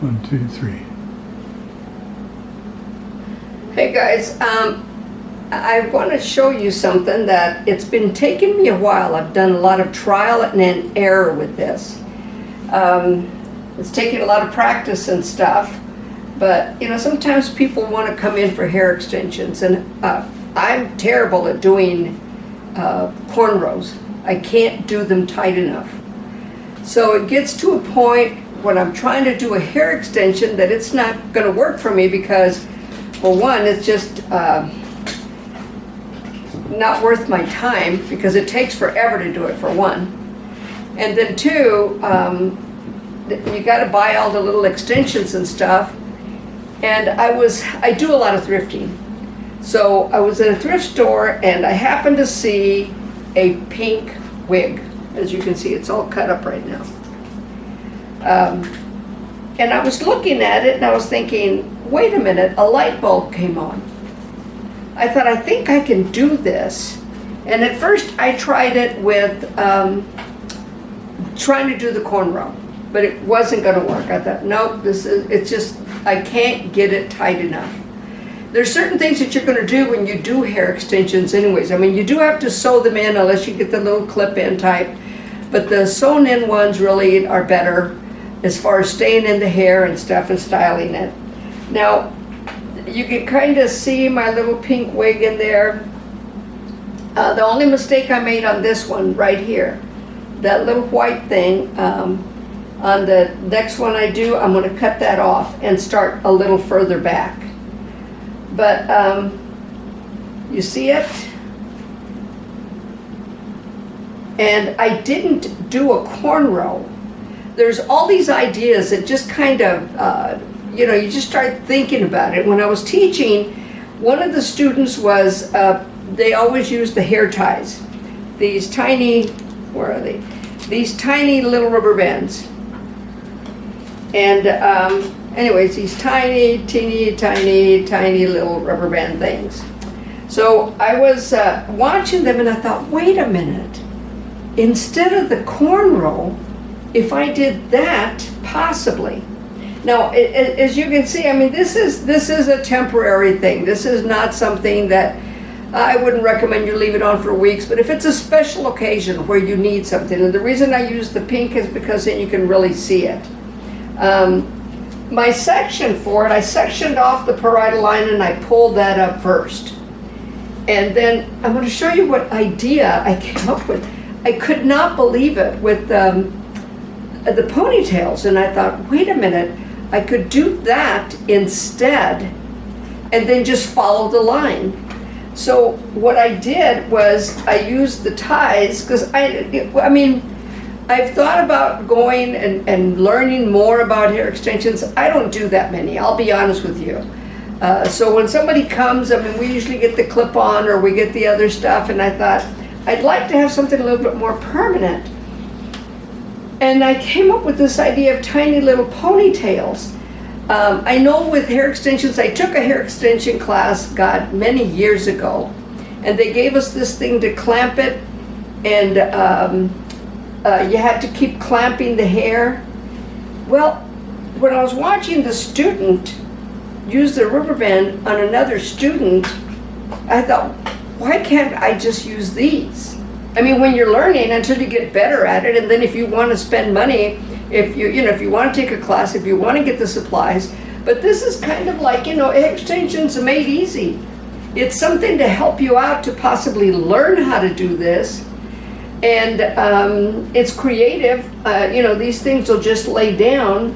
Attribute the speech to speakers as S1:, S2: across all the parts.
S1: 1, 2, 3.
S2: Hey guys, I want to show you something that it's been taking me a while. I've done a lot of trial and error with this. It's taken a lot of practice and stuff, but you know, sometimes people want to come in for hair extensions, and I'm terrible at doing cornrows. I can't do them tight enough. So it gets to a point when I'm trying to do a hair extension that it's not going to work for me because, for one, it's just not worth my time because it takes forever to do it, for one. And then two, you got to buy all the little extensions and stuff. And I do a lot of thrifting. So I was in a thrift store and I happened to see a pink wig. As you can see, it's all cut up right now. And I was looking at it and I was thinking, wait a minute, a light bulb came on. I thought, I think I can do this. And at first I tried it with trying to do the cornrow, but it wasn't going to work. I thought, nope, it's just, I can't get it tight enough. There's certain things that you're going to do when you do hair extensions anyways. I mean, you do have to sew them in unless you get the little clip-in type, but the sewn-in ones really are better as far as staying in the hair and stuff and styling it. Now, you can kind of see my little pink wig in there. The only mistake I made on this one right here, that little white thing, on the next one I do, I'm going to cut that off and start a little further back. But you see it? And I didn't do a cornrow. There's all these ideas that just kind of, you know, you just start thinking about it. When I was teaching, one of the students was, they always use the hair ties. These tiny, where are they? These tiny little rubber bands. And anyways, these tiny, tiny little rubber band things. So I was watching them and I thought, wait a minute. Instead of the cornrow, if I did that, possibly. Now, as you can see, I mean, this is a temporary thing. This is not something that I wouldn't recommend you leave it on for weeks, but if it's a special occasion where you need something, and the reason I use the pink is because then you can really see it. My section for it, I sectioned off the parietal line and I pulled that up first. And then I'm going to show you what idea I came up with. I could not believe it with the ponytails, and I thought, wait a minute, I could do that instead and then just follow the line. So what I did was I used the ties, because I mean, I've thought about going and learning more about hair extensions. I don't do that many, I'll be honest with you. So when somebody comes, I mean, we usually get the clip-on or we get the other stuff, and I thought, I'd like to have something a little bit more permanent. And I came up with this idea of tiny little ponytails. I know with hair extensions, I took a hair extension class, God, many years ago, and they gave us this thing to clamp it, and you had to keep clamping the hair. Well, when I was watching the student use the rubber band on another student, I thought, why can't I just use these? I mean, when you're learning, until you get better at it, and then if you want to spend money, if you want to take a class, if you want to get the supplies, but this is kind of like, you know, extensions are made easy. It's something to help you out to possibly learn how to do this, and it's creative. You know, these things will just lay down.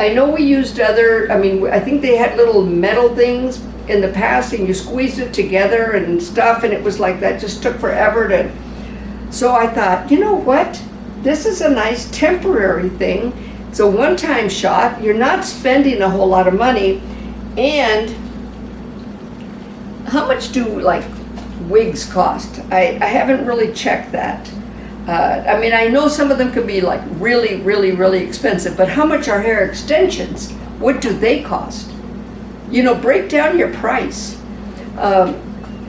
S2: I know we used I think they had little metal things in the past, and you squeezed it together and stuff, and it was like that, just took forever to. So I thought, you know what? This is a nice temporary thing. It's a one-time shot. You're not spending a whole lot of money. And how much do like wigs cost? I haven't really checked that. I mean, I know some of them can be like really expensive, but how much are hair extensions? What do they cost? You know, break down your price.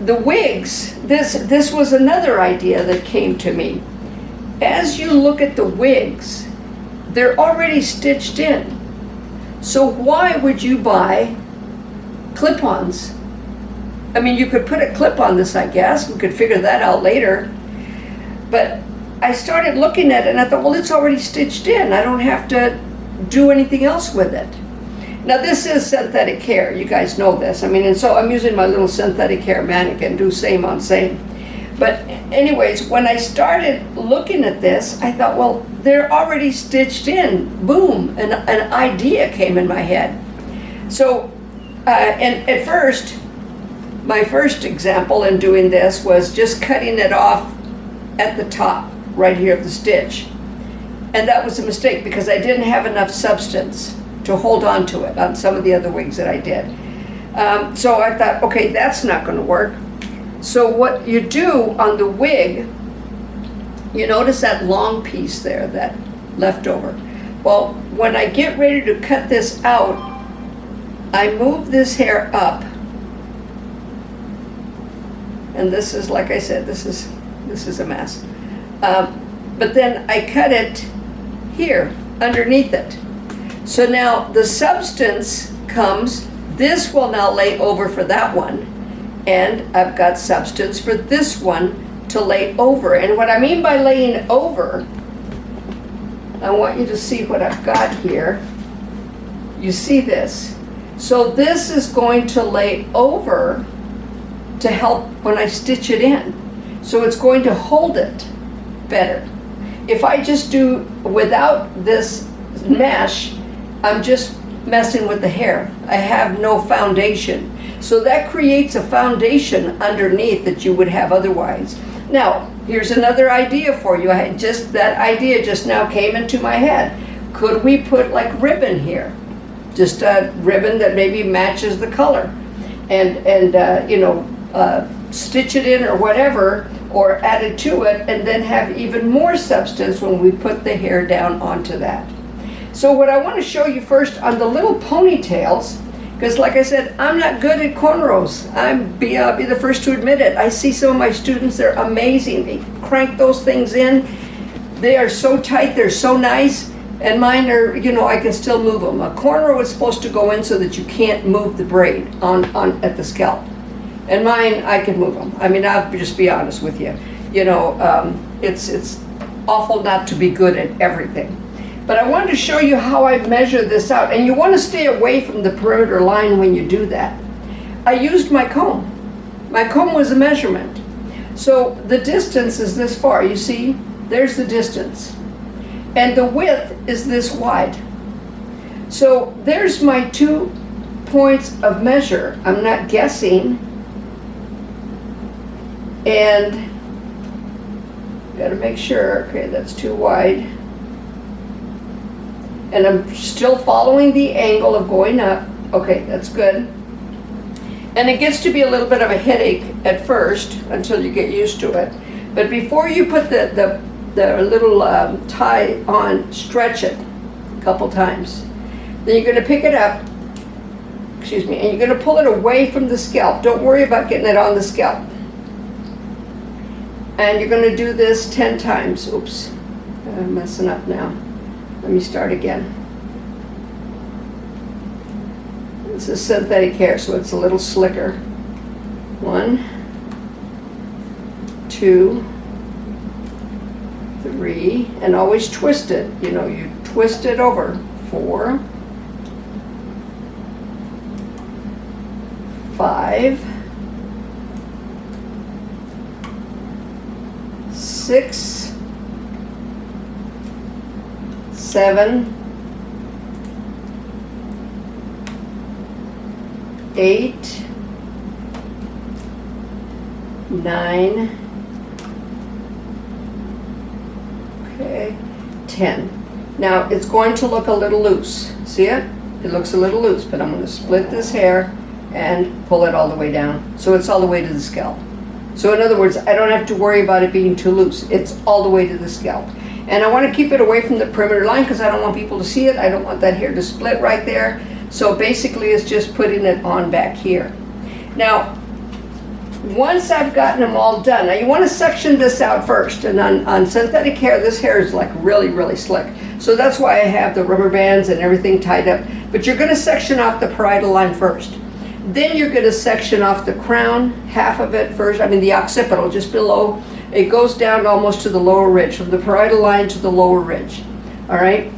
S2: The wigs, this was another idea that came to me. As you look at the wigs, they're already stitched in. So why would you buy clip-ons? I mean, you could put a clip on this, I guess. We could figure that out later. But I started looking at it and I thought, well, it's already stitched in. I don't have to do anything else with it. Now this is synthetic hair, you guys know this. I mean, and so I'm using my little synthetic hair mannequin, do same on same. But anyways, when I started looking at this, I thought, well, they're already stitched in. Boom, an idea came in my head. So, and at first, my first example in doing this was just cutting it off at the top, right here of the stitch. And that was a mistake because I didn't have enough substance to hold on to it on some of the other wigs that I did. So I thought, okay, that's not going to work. So what you do on the wig, you notice that long piece there, that leftover. Well, when I get ready to cut this out, I move this hair up. And this is, like I said, this is a mess. But then I cut it here, underneath it. So now the substance comes, this will now lay over for that one. And I've got substance for this one to lay over. And what I mean by laying over, I want you to see what I've got here. You see this? So this is going to lay over to help when I stitch it in. So it's going to hold it better. If I just do without this mesh, I'm just messing with the hair. I have no foundation. So that creates a foundation underneath that you would have otherwise. Now, here's another idea for you. That idea just now came into my head. Could we put like ribbon here? Just a ribbon that maybe matches the color. And stitch it in or whatever, or add it to it, and then have even more substance when we put the hair down onto that. So what I want to show you first on the little ponytails, because like I said, I'm not good at cornrows. I'll be the first to admit it. I see some of my students, they're amazing. They crank those things in. They are so tight, they're so nice, and mine are, I can still move them. A cornrow is supposed to go in so that you can't move the braid on at the scalp. And mine, I can move them. I mean, I'll just be honest with you. It's awful not to be good at everything. But I wanted to show you how I measure this out. And you want to stay away from the perimeter line when you do that. I used my comb. My comb was a measurement. So the distance is this far. You see, there's the distance. And the width is this wide. So there's my 2 points of measure. I'm not guessing. And got to make sure, okay, that's too wide. And I'm still following the angle of going up. Okay, that's good. And it gets to be a little bit of a headache at first until you get used to it. But before you put the little tie on, stretch it a couple times. Then you're going to pick it up, and you're going to pull it away from the scalp. Don't worry about getting it on the scalp. And you're going to do this 10 times. Oops, I'm messing up now. Let me start again. This is synthetic hair, so it's a little slicker. 1, 2, 3, and always twist it. You twist it over. 4, 5, 6, 7, 8, 9, okay, 10. Now it's going to look a little loose. See it? It looks a little loose, but I'm going to split this hair and pull it all the way down. So it's all the way to the scalp. So in other words, I don't have to worry about it being too loose. It's all the way to the scalp. And I want to keep it away from the perimeter line because I don't want people to see it. I don't want that hair to split right there. So basically it's just putting it on back here. Now, once I've gotten them all done, now you want to section this out first. And on synthetic hair, this hair is like really, really slick. So that's why I have the rubber bands and everything tied up. But you're going to section off the parietal line first. Then you're going to section off the crown, half of it first, I mean the occipital, just below. It goes down almost to the lower ridge, from the parietal line to the lower ridge. All right?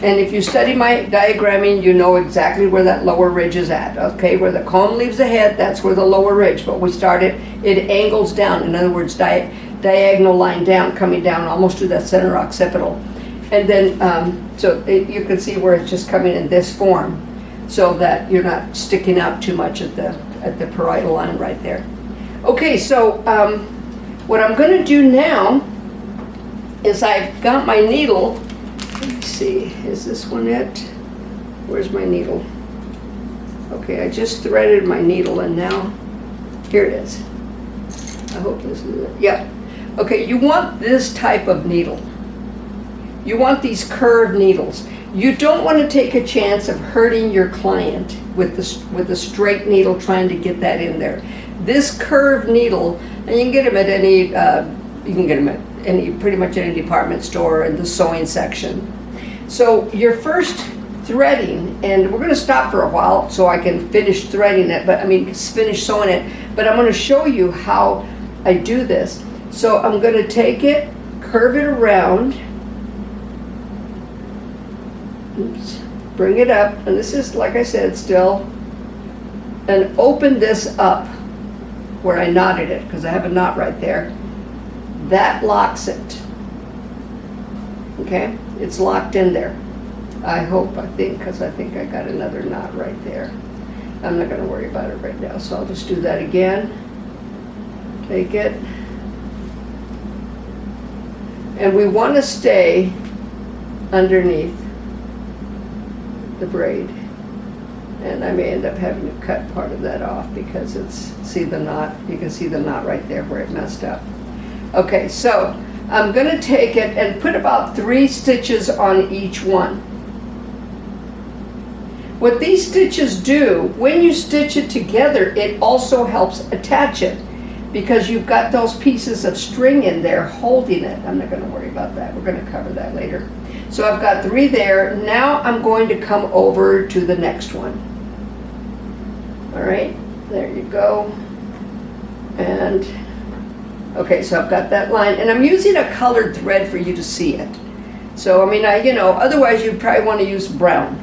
S2: And if you study my diagramming, you know exactly where that lower ridge is at. Okay, where the comb leaves the head, that's where the lower ridge. But we started, it angles down. In other words, diagonal line down, coming down almost to that center occipital. And then, you can see where it's just coming in this form, so that you're not sticking out too much at the parietal line right there. Okay, so what I'm going to do now is I've got my needle. Let's see, is this one it? Where's my needle? Okay, I just threaded my needle and now, here it is. I hope this is it. Yeah. Okay, you want this type of needle. You want these curved needles. You don't want to take a chance of hurting your client with a straight needle trying to get that in there. This curved needle, and you can get them at pretty much any department store in the sewing section. So your first threading, and we're going to stop for a while so I can finish threading it, finish sewing it, but I'm going to show you how I do this. So I'm going to take it, curve it around, oops, bring it up, and this is, like I said, still, and open this up where I knotted it, because I have a knot right there. That locks it. Okay? It's locked in there. I think, because I think I got another knot right there. I'm not going to worry about it right now, so I'll just do that again. Take it. And we want to stay underneath the braid. And I may end up having to cut part of that off because see the knot? You can see the knot right there where it messed up. Okay, so I'm going to take it and put about 3 stitches on each one. What these stitches do, when you stitch it together, it also helps attach it because you've got those pieces of string in there holding it. I'm not going to worry about that. We're going to cover that later. So I've got 3 there. Now I'm going to come over to the next one. All right, there you go. And okay, so I've got that line, and I'm using a colored thread for you to see it. So, otherwise you'd probably want to use brown.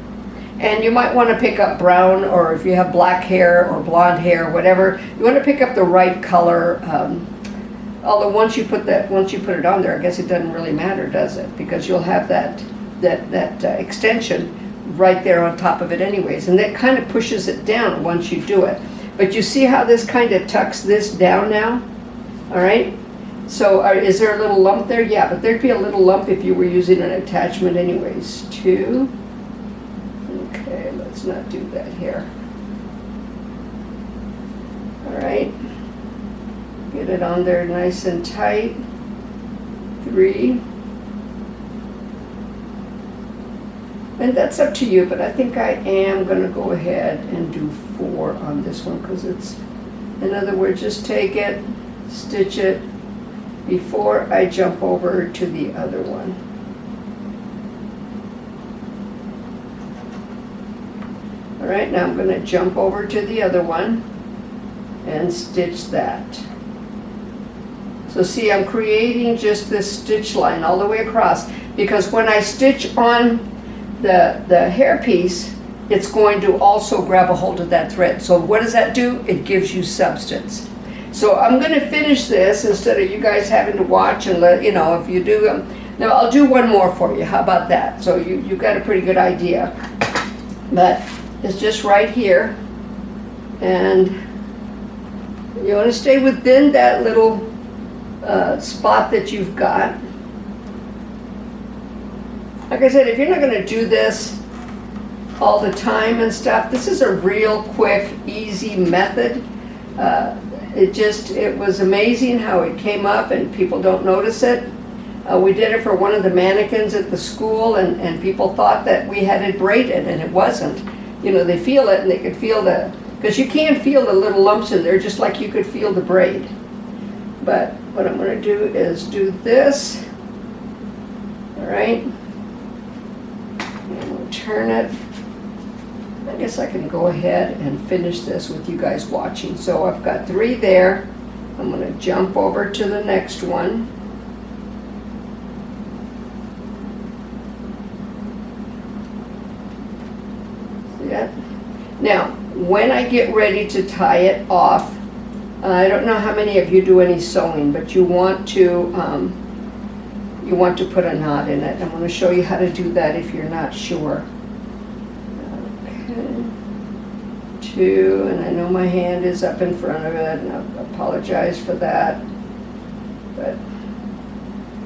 S2: And you might want to pick up brown, or if you have black hair or blonde hair, whatever, you want to pick up the right color. Although once you put it on there, I guess it doesn't really matter, does it? Because you'll have that extension right there on top of it anyways, and that kind of pushes it down once you do it. But you see how this kind of tucks this down now? All right, so is there a little lump there? Yeah, but there'd be a little lump if you were using an attachment anyways, too. Okay, let's not do that here. All right, get it on there nice and tight. 3. And that's up to you, but I think I am going to go ahead and do 4 on this one because it's, in other words, just take it, stitch it before I jump over to the other one. All right, now I'm going to jump over to the other one and stitch that. So see, I'm creating just this stitch line all the way across because when I stitch on the hair piece, it's going to also grab a hold of that thread. So what does that do? It gives you substance. So I'm going to finish this instead of you guys having to watch and let, if you do, now I'll do one more for you. How about that? So you got a pretty good idea. But it's just right here. And you want to stay within that little spot that you've got. Like I said, if you're not going to do this all the time and stuff, this is a real quick, easy method. It was amazing how it came up and people don't notice it. We did it for one of the mannequins at the school and people thought that we had it braided and it wasn't. They feel it and they could feel because you can feel the little lumps in there just like you could feel the braid. But what I'm going to do is do this. All right. And we'll turn it. I guess I can go ahead and finish this with you guys watching. So I've got 3 there. I'm going to jump over to the next one. See that? Now, when I get ready to tie it off, I don't know how many of you do any sewing, but you want to put a knot in it. I'm going to show you how to do that if you're not sure. Okay. 2, and I know my hand is up in front of it, and I apologize for that. But,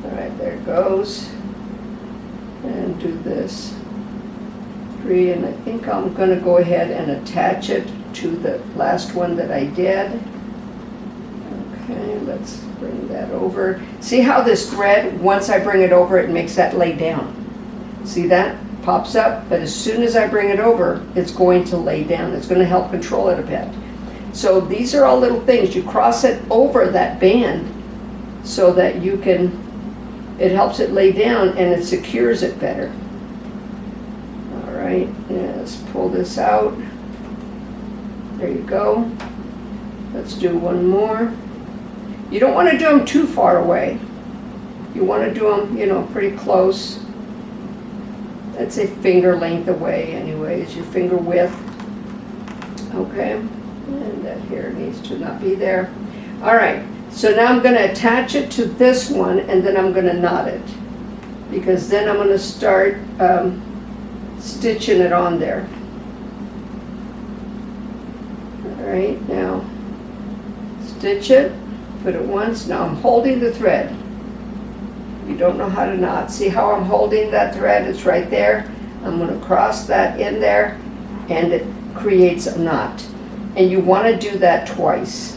S2: all right, there it goes. And do this. 3, and I think I'm going to go ahead and attach it to the last one that I did. Okay, let's bring that over. See how this thread, once I bring it over, it makes that lay down. See that? Pops up, but as soon as I bring it over, it's going to lay down. It's going to help control it a bit. So these are all little things. You cross it over that band so that you can, it helps it lay down and it secures it better. All right, let's pull this out. There you go. Let's do one more. You don't want to do them too far away. You want to do them, pretty close. Let's say finger length away anyways, your finger width. Okay, and that here needs to not be there. All right, so now I'm going to attach it to this one and then I'm going to knot it. Because then I'm going to start stitching it on there. All right, now stitch it. Put it once. Now I'm holding the thread. You don't know how to knot. See how I'm holding that thread? It's right there. I'm going to cross that in there and it creates a knot. And you want to do that twice.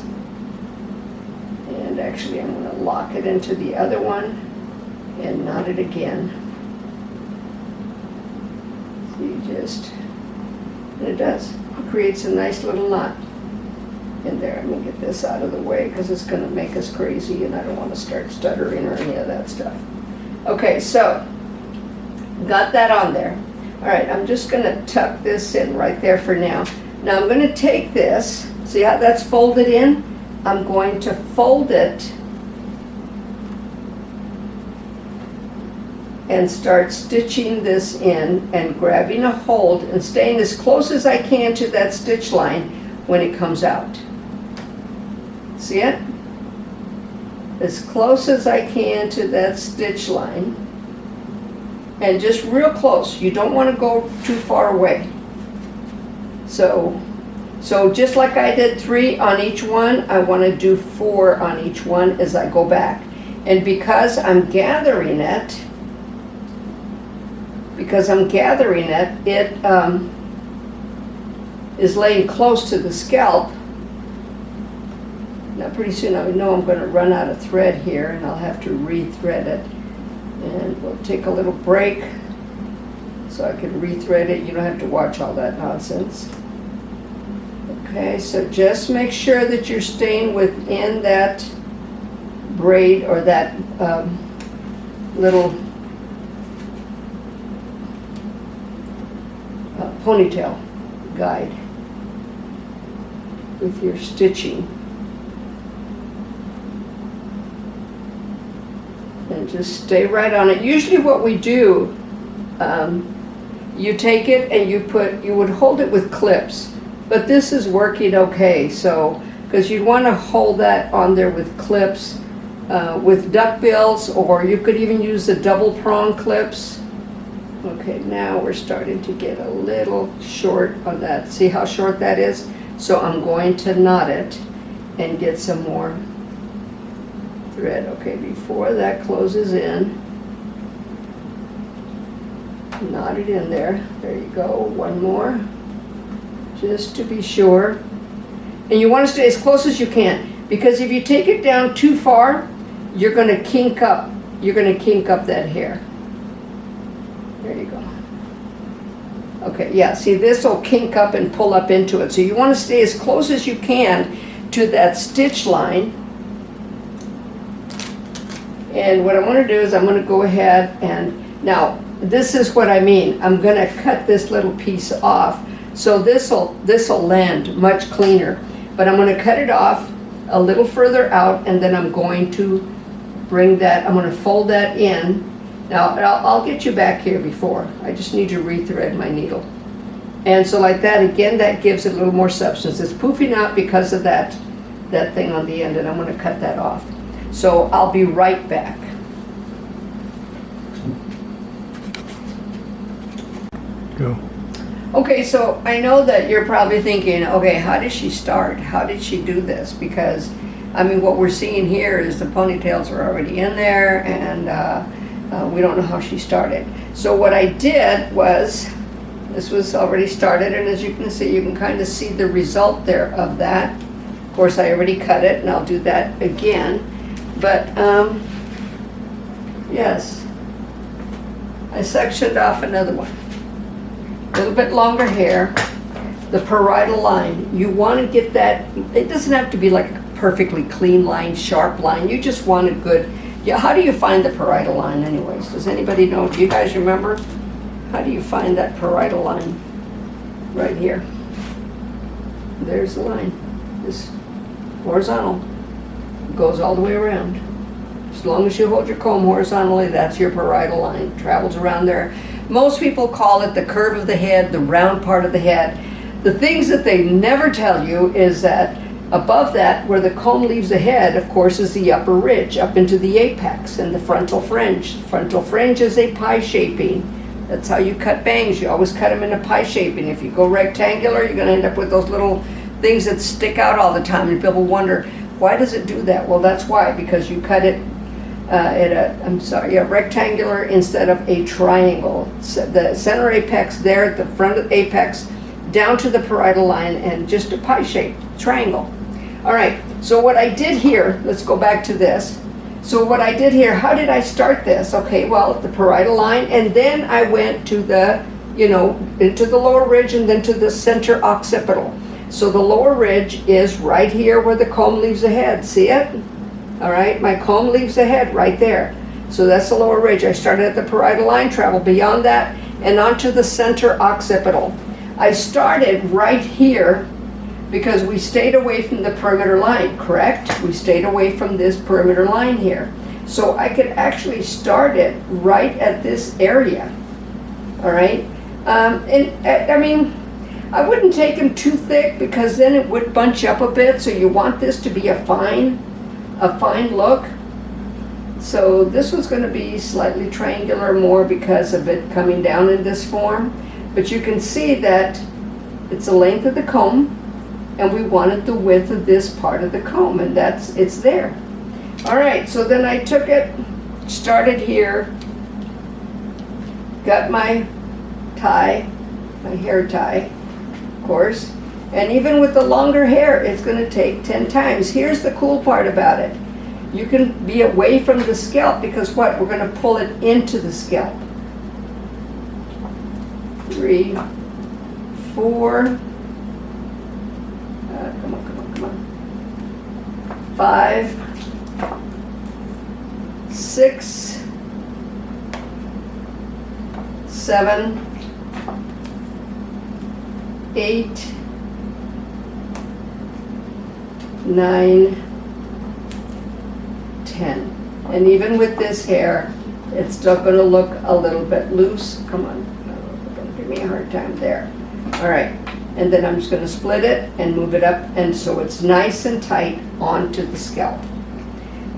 S2: And actually I'm going to lock it into the other one and knot it again. See, and it does. It creates a nice little knot in there. I'm going to get this out of the way because it's going to make us crazy and I don't want to start stuttering or any of that stuff. Okay, so got that on there. All right, I'm just going to tuck this in right there for now. Now I'm going to take this, see how that's folded in? I'm going to fold it and start stitching this in and grabbing a hold and staying as close as I can to that stitch line when it comes out. See it? As close as I can to that stitch line. And just real close. You don't want to go too far away. So just like I did 3 on each one, I want to do 4 on each one as I go back. And because I'm gathering it, it is laying close to the scalp. Now pretty soon I know I'm going to run out of thread here and I'll have to re-thread it. And we'll take a little break so I can re-thread it. You don't have to watch all that nonsense. Okay, so just make sure that you're staying within that braid or that little ponytail guide with your stitching. And just stay right on it. Usually what we do, you take it and you would hold it with clips, but this is working okay. So, because you'd want to hold that on there with clips, with duckbills, or you could even use the double prong clips. Okay, now we're starting to get a little short on that. See how short that is? So I'm going to knot it and get some more thread. Okay, before that closes in, knot it in there. There you go. One more, just to be sure. And you want to stay as close as you can, because if you take it down too far, you're going to kink up. You're going to kink up that hair. There you go. Okay, yeah. See, this will kink up and pull up into it. So you want to stay as close as you can to that stitch line. And what I want to do is I'm going to go ahead and, now this is what I mean. I'm going to cut this little piece off So this'll land much cleaner. But I'm gonna cut it off a little further out, and then I'm going to bring that, I'm gonna fold that in. Now, I'll get you back here before. I just need to rethread my needle. And so like that, again, that gives it a little more substance. It's poofing out because of that thing on the end, and I'm gonna cut that off. So I'll be right back.
S1: Go.
S2: Okay, so I know that you're probably thinking, okay, how did she start? How did she do this? Because, I mean, what we're seeing here is the ponytails are already in there, and we don't know how she started. So what I did was, this was already started, and as you can see, you can kind of see the result there of that. Of course, I already cut it, and I'll do that again. But, yes, I sectioned off another one. A little bit longer hair, the parietal line. You want to get that, it doesn't have to be like a perfectly clean line, sharp line. You just want a good, yeah, how do you find the parietal line anyways? Does anybody know? Do you guys remember? How do you find that parietal line? Right here. There's the line. This horizontal. Goes all the way around. As long as you hold your comb horizontally, that's your parietal line. Travels around there. Most people call it the curve of the head, the round part of the head. The things that they never tell you is that above that, where the comb leaves the head, of course, is the upper ridge, up into the apex and the frontal fringe. Frontal fringe is a pie shaping. That's how you cut bangs. You always cut them in a pie shaping. If you go rectangular, you're going to end up with those little things that stick out all the time, and people wonder, why does it do that? Well, that's why, because you cut it a rectangular instead of a triangle. So the center apex there at the front of the apex, down to the parietal line, and just a pie shape triangle. All right, so what I did here, let's go back to this. So what I did here, how did I start this? Okay, well, the parietal line, and then I went to the, into the lower ridge, and then to the center occipital. So the lower ridge is right here where the comb leaves the head. See it? All right, my comb leaves the head right there. So that's the lower ridge. I started at the parietal line, traveled beyond that, and onto the center occipital. I started right here because we stayed away from the perimeter line, correct? We stayed away from this perimeter line here. So I could actually start it right at this area, all right? I mean, I wouldn't take them too thick because then it would bunch up a bit, so you want this to be a fine look. So this was going to be slightly triangular more because of it coming down in this form. But you can see that it's the length of the comb, and we wanted the width of this part of the comb, and it's there. All right, so then I took it, started here, got my tie, my hair tie, of course. And even with the longer hair, it's going to take 10 times. Here's the cool part about it. You can be away from the scalp because what? We're going to pull it into the scalp. 3, 4, come on. 5, 6, 7, 8, 9, 10. And even with this hair, it's still going to look a little bit loose. Come on, don't give me a hard time there. All right, and then I'm just going to split it and move it up, and so it's nice and tight onto the scalp.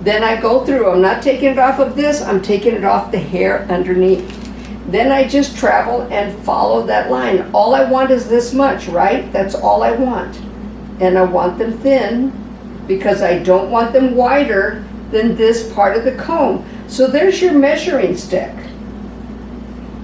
S2: Then I go through, I'm not taking it off of this, I'm taking it off the hair underneath. Then I just travel and follow that line. All I want is this much, right? That's all I want. And I want them thin because I don't want them wider than this part of the comb. So there's your measuring stick.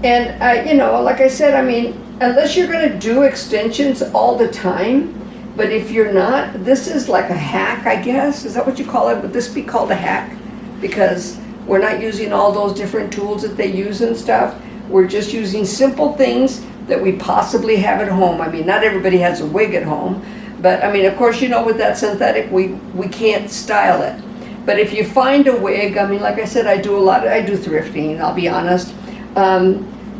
S2: And like I said, I mean, unless you're going to do extensions all the time, but if you're not, this is like a hack, I guess. Is that what you call it? Would this be called a hack? Because we're not using all those different tools that they use and stuff. We're just using simple things that we possibly have at home. I mean, not everybody has a wig at home, but I mean, of course, with that synthetic, we can't style it. But if you find a wig, I mean, like I said, I do thrifting, I'll be honest.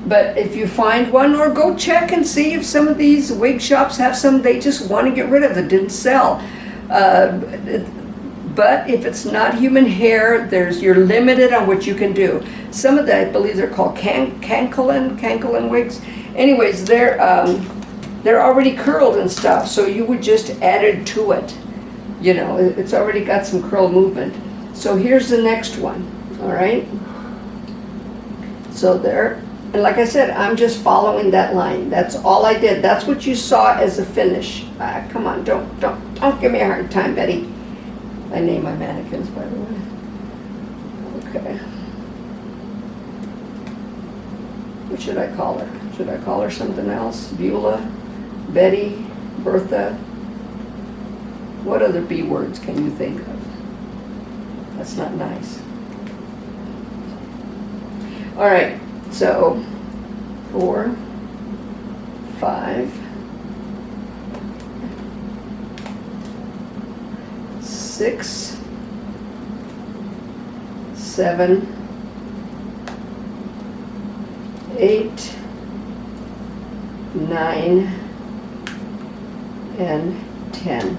S2: But if you find one, or go check and see if some of these wig shops have some they just want to get rid of that didn't sell. But if it's not human hair, you're limited on what you can do. Some of that, I believe they're called Cancolin wigs. Anyways, they're already curled and stuff, so you would just add it to it. You know, it's already got some curl movement. So here's the next one, all right? So there, and like I said, I'm just following that line. That's all I did. That's what you saw as a finish. Come on, don't give me a hard time, Betty. I name my mannequins, by the way. Okay. What should I call her? Should I call her something else? Beulah, Betty, Bertha? What other B words can you think of? That's not nice. All right, so 4, 5, 6, 7, 8, 9, and 10.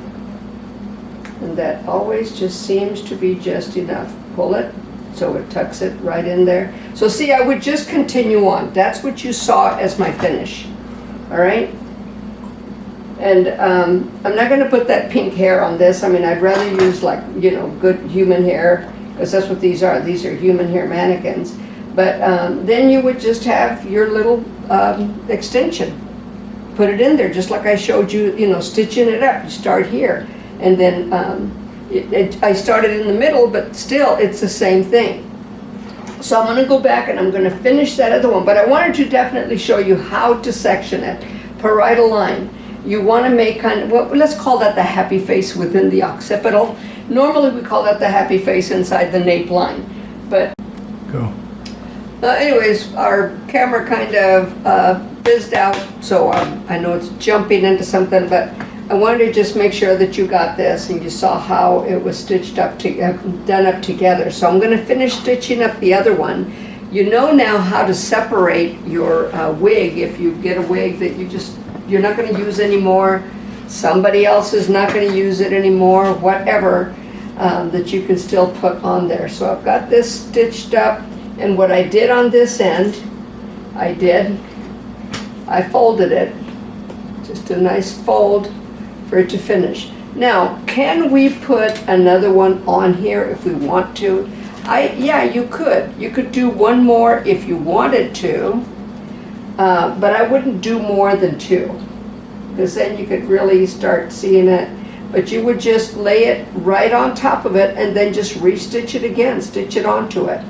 S2: And that always just seems to be just enough. Pull it so it tucks it right in there. So see, I would just continue on. That's what you saw as my finish. All right? And I'm not going to put that pink hair on this. I mean, I'd rather use, like, you know, good human hair, because that's what these are. These are human hair mannequins. But then you would just have your little extension. Put it in there, just like I showed you, you know, stitching it up. You start here. And then I started in the middle, but still it's the same thing. So I'm going to go back and I'm going to finish that other one. But I wanted to definitely show you how to section it. Parietal line. You want to make kind of, well, let's call that the happy face within the occipital. Normally we call that the happy face inside the nape line. But
S1: Go.
S2: Anyways, our camera kind of fizzed out, so I know it's jumping into something, but I wanted to just make sure that you got this and you saw how it was stitched up, done up together. So I'm going to finish stitching up the other one. You know now how to separate your wig. If you get a wig that you're not going to use anymore, somebody else is not going to use it anymore, whatever, that you can still put on there. So I've got this stitched up, and what I did on this end, I folded it, just a nice fold for it to finish. Now, can we put another one on here if we want to? Yeah, you could. You could do one more if you wanted to, but I wouldn't do more than 2, because then you could really start seeing it. But you would just lay it right on top of it and then just restitch it again, stitch it onto it.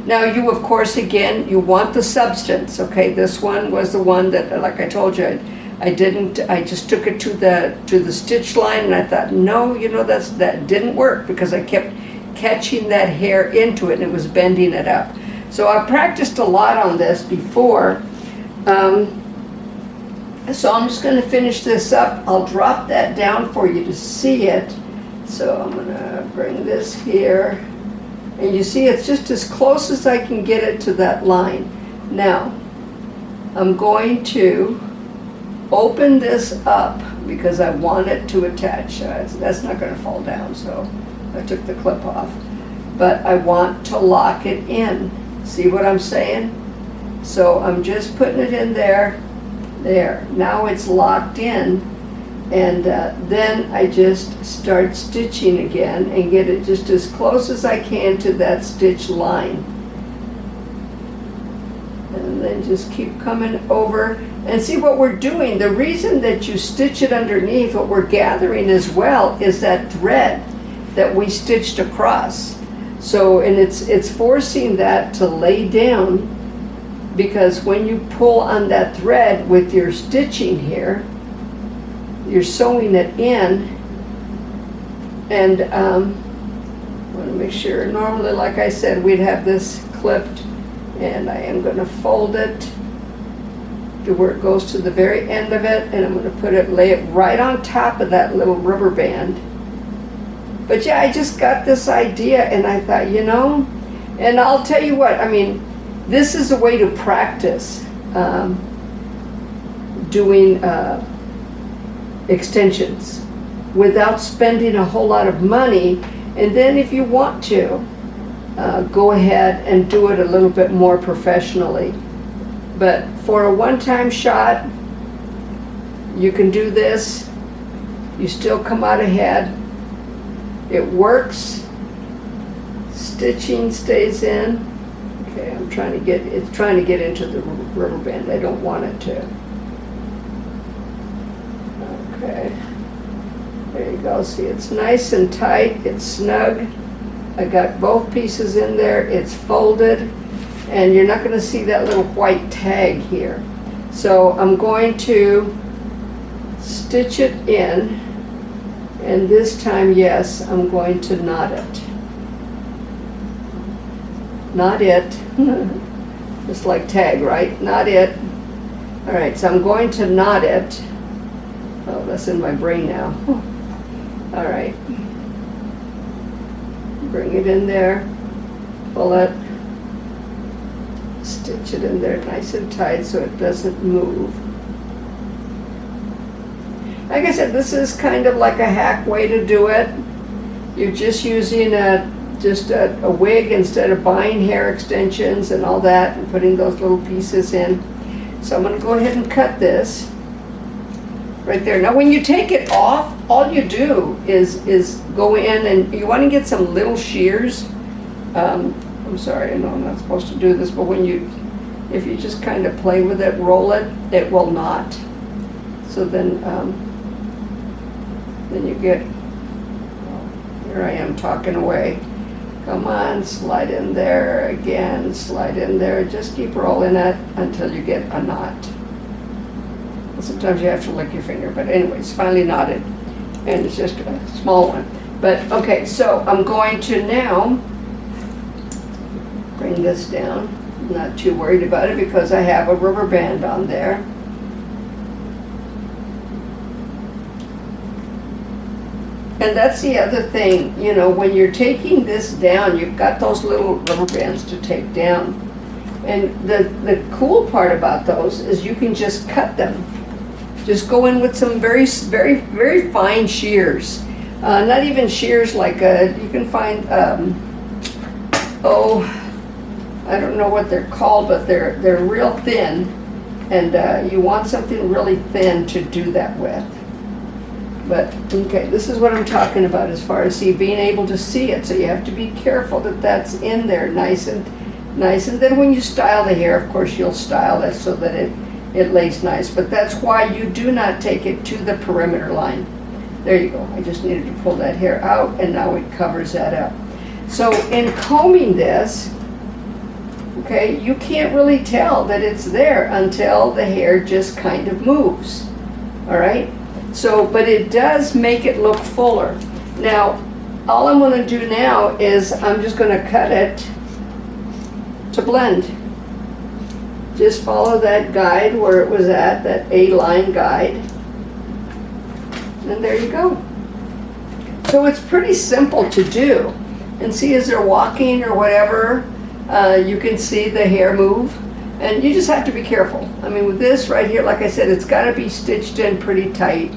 S2: Now you, of course, again, you want the substance, okay? This one was the one that, like I told you, I just took it to the stitch line, and I thought, no, you know, that didn't work, because I kept catching that hair into it and it was bending it up. So I practiced a lot on this before. So I'm just going to finish this up. I'll drop that down for you to see it. So I'm going to bring this here. And you see it's just as close as I can get it to that line. Now, I'm going to open this up because I want it to attach. That's not going to fall down, so I took the clip off. But I want to lock it in. See what I'm saying? So I'm just putting it in there. There. Now it's locked in. And then I just start stitching again and get it just as close as I can to that stitch line. And then just keep coming over and see what we're doing. The reason that you stitch it underneath, what we're gathering as well, is that thread that we stitched across. So, and it's forcing that to lay down, because when you pull on that thread with your stitching here, you're sewing it in, and I want to make sure, normally, like I said, we'd have this clipped, and I am going to fold it to where it goes to the very end of it, and I'm going to lay it right on top of that little rubber band. But yeah, I just got this idea, and I thought, you know, and I'll tell you what, I mean, this is a way to practice. doing extensions without spending a whole lot of money. And then if you want to, go ahead and do it a little bit more professionally. But for a one-time shot, you can do this. You still come out ahead. It works. Stitching stays in. Okay, it's trying to get into the rubber band. I don't want it to. Okay. There you go. See, it's nice and tight. It's snug. I got both pieces in there. It's folded. And you're not going to see that little white tag here. So I'm going to stitch it in. And this time, yes, I'm going to knot it. Not it. Just like tag, right? Not it. All right, so I'm going to knot it. Oh, that's in my brain now. All right. Bring it in there. Pull it. Stitch it in there nice and tight so it doesn't move. Like I said, this is kind of like a hack way to do it. You're just using a wig instead of buying hair extensions and all that and putting those little pieces in. So I'm going to go ahead and cut this right there. Now when you take it off, all you do is go in and you want to get some little shears. I'm sorry, I know I'm not supposed to do this, but if you just kind of play with it, roll it, it will not. So then you get, here I am talking away. Come on, slide in there again, slide in there. Just keep rolling it until you get a knot. Sometimes you have to lick your finger, but anyway, it's finally knotted. And it's just a small one. But okay, so I'm going to now bring this down. I'm not too worried about it because I have a rubber band on there. And that's the other thing, you know, when you're taking this down, you've got those little rubber bands to take down. And the cool part about those is you can just cut them. Just go in with some very, very, very fine shears. Not even shears like you can find, I don't know what they're called, but they're real thin. And you want something really thin to do that with. But, okay, this is what I'm talking about as far as being able to see it. So you have to be careful that that's in there nice and nice. And then when you style the hair, of course, you'll style it so that it lays nice. But that's why you do not take it to the perimeter line. There you go. I just needed to pull that hair out, and now it covers that up. So in combing this, okay, you can't really tell that it's there until the hair just kind of moves. All right? So, but it does make it look fuller. Now, all I'm going to do now is I'm just going to cut it to blend. Just follow that guide where it was at, that A-line guide. And there you go. So it's pretty simple to do. And see, as they're walking or whatever, you can see the hair move. And you just have to be careful. I mean, with this right here, like I said, it's got to be stitched in pretty tight.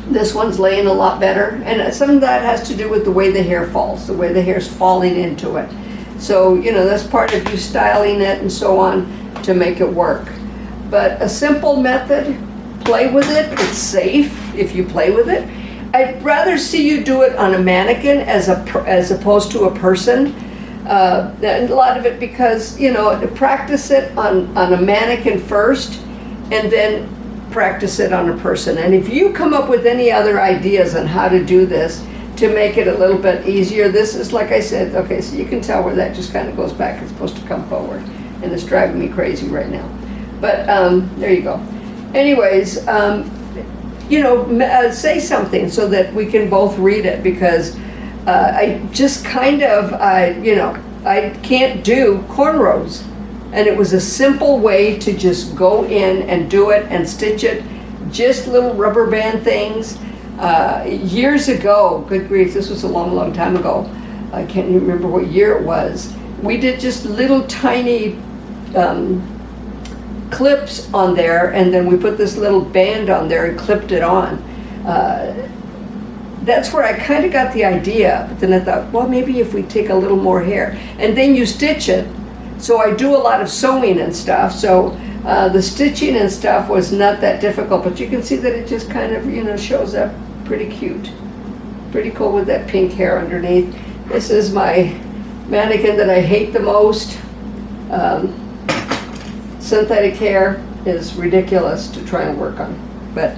S2: This one's laying a lot better, and some of that has to do with the way the hair falls, the way the hair's falling into it. So, you know, that's part of you styling it and so on to make it work. But a simple method, play with it. It's safe if you play with it. I'd rather see you do it on a mannequin as opposed to a person. And a lot of it because, you know, practice it on a mannequin first and then practice it on a person. And if you come up with any other ideas on how to do this to make it a little bit easier, this is, like I said, okay, so you can tell where that just kind of goes back. It's supposed to come forward, and it's driving me crazy right now. But there you go. Anyways, you know, say something so that we can both read it, because I just kind of, you know, I can't do cornrows. And it was a simple way to just go in and do it and stitch it, just little rubber band things. Years ago, good grief, this was a long, long time ago. I can't even remember what year it was. We did just little tiny clips on there, and then we put this little band on there and clipped it on. That's where I kind of got the idea, but then I thought, well, maybe if we take a little more hair, and then you stitch it. So I do a lot of sewing and stuff, so the stitching and stuff was not that difficult, but you can see that it just kind of, you know, shows up pretty cute. Pretty cool with that pink hair underneath. This is my mannequin that I hate the most. Synthetic hair is ridiculous to try and work on, but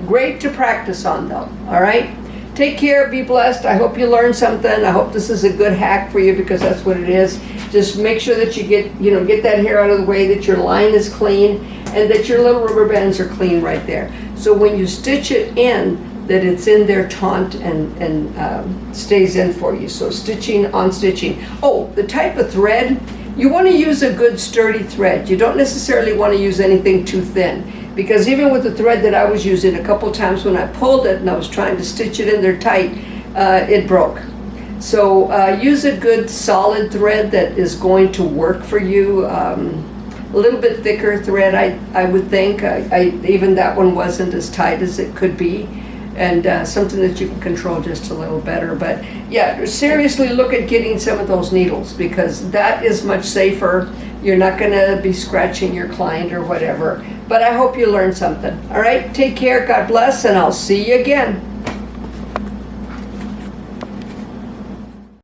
S2: great to practice on though, all right? Take care, be blessed. I hope you learned something. I hope this is a good hack for you, because that's what it is. Just make sure that you get that hair out of the way, that your line is clean, and that your little rubber bands are clean right there. So when you stitch it in, that it's in there taut and stays in for you. So stitching on stitching. Oh, the type of thread, you want to use a good sturdy thread. You don't necessarily want to use anything too thin, because even with the thread that I was using, a couple times when I pulled it and I was trying to stitch it in there tight, it broke. So use a good solid thread that is going to work for you. A little bit thicker thread, I would think. Even that one wasn't as tight as it could be, and something that you can control just a little better. But yeah, seriously look at getting some of those needles, because that is much safer. You're not going to be scratching your client or whatever. But I hope you learned something. All right, take care, God bless, and I'll see you again.